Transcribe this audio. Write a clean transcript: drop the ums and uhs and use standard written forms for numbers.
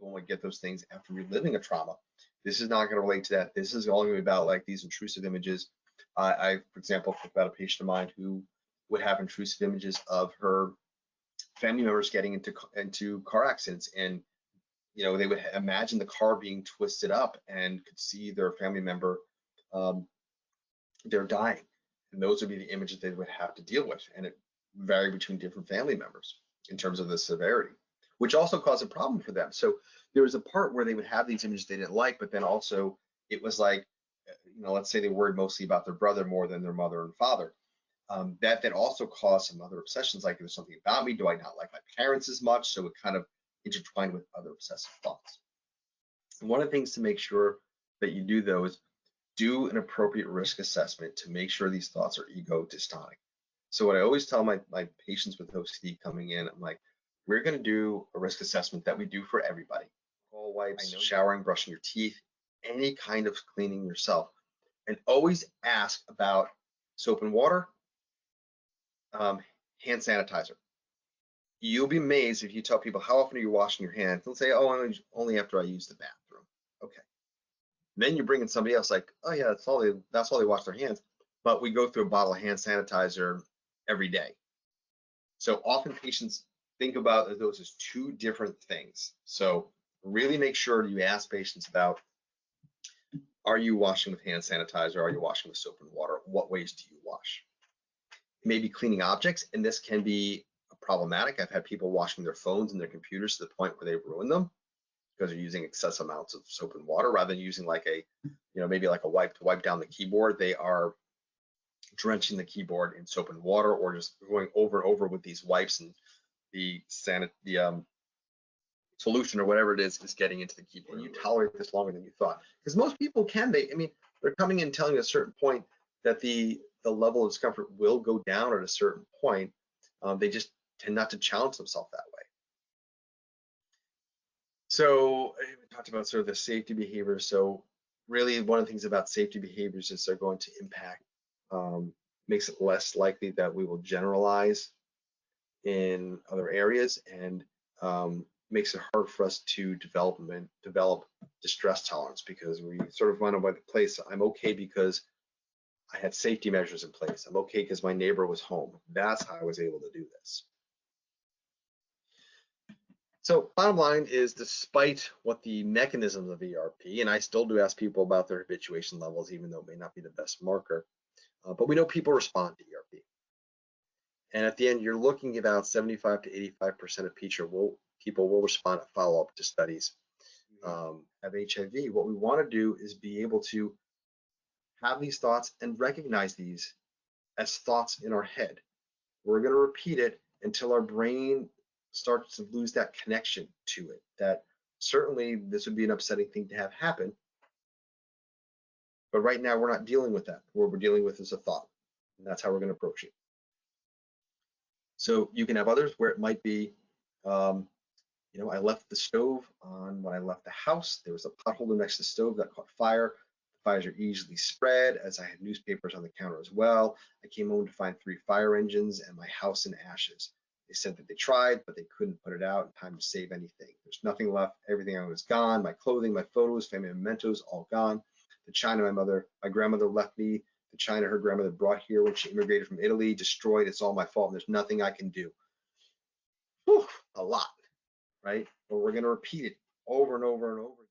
people only get those things after reliving a trauma. This is not going to relate to that. This is all going to be about like these intrusive images. For example, think about a patient of mine who would have intrusive images of her family members getting into car accidents, and they would imagine the car being twisted up and could see their family member, they're dying, and those would be the images they would have to deal with, and it varied between different family members in terms of the severity, which also caused a problem for them. So there was a part where they would have these images they didn't like, but then also it was like, let's say they worried mostly about their brother more than their mother and father. That also caused some other obsessions, like there's something about me, do I not like my parents as much? So it kind of intertwined with other obsessive thoughts. And one of the things to make sure that you do, though, is do an appropriate risk assessment to make sure these thoughts are ego dystonic. So what I always tell my patients with OCD coming in, I'm like, we're going to do a risk assessment that we do for everybody. All wipes, showering, brushing your teeth, any kind of cleaning yourself. And always ask about soap and water, hand sanitizer. You'll be amazed if you tell people, how often are you washing your hands? They'll say, oh, only after I use the bathroom. Okay. Then you bring in somebody else like, oh yeah, that's all they wash their hands. But we go through a bottle of hand sanitizer every day. So often patients think about those as two different things. So really make sure you ask patients about, are you washing with hand sanitizer? Are you washing with soap and water? What ways do you wash? Maybe cleaning objects, and this can be problematic. I've had people washing their phones and their computers to the point where they ruin them because they're using excessive amounts of soap and water rather than using like a, maybe like a wipe to wipe down the keyboard. They are drenching the keyboard in soap and water, or just going over and over with these wipes, and the solution or whatever it is getting into the keyboard. And you tolerate this longer than you thought, because most people can. They're coming in telling you at a certain point that the level of discomfort will go down at a certain point. They just tend not to challenge themselves that way. So we talked about sort of the safety behaviors. So really one of the things about safety behaviors is they're going to impact, makes it less likely that we will generalize in other areas, and makes it hard for us to develop distress tolerance, because we sort of run away the place. I'm okay because I had safety measures in place. I'm okay because my neighbor was home. That's how I was able to do this. So bottom line is, despite what the mechanisms of ERP, and I still do ask people about their habituation levels, even though it may not be the best marker, but we know people respond to ERP. And at the end, you're looking at about 75 to 85% of people will respond at follow-up to studies of HIV. What we want to do is be able to have these thoughts and recognize these as thoughts in our head. We're going to repeat it until our brain starts to lose that connection to it. That certainly this would be an upsetting thing to have happen, but right now we're not dealing with that. What we're dealing with is a thought, and that's how we're going to approach it. So you can have others where it might be, I left the stove on when I left the house. There was a potholder next to the stove that caught fire. Fires are easily spread, as I had newspapers on the counter as well. I came home to find 3 fire engines and my house in ashes. They said that they tried, but they couldn't put it out in time to save anything. There's nothing left. Everything was gone. My clothing, my photos, family mementos, all gone. The china my grandmother left me, the china her grandmother brought here when she immigrated from Italy, destroyed. It's all my fault. And there's nothing I can do. Whew, a lot, right? But we're going to repeat it over and over and over again.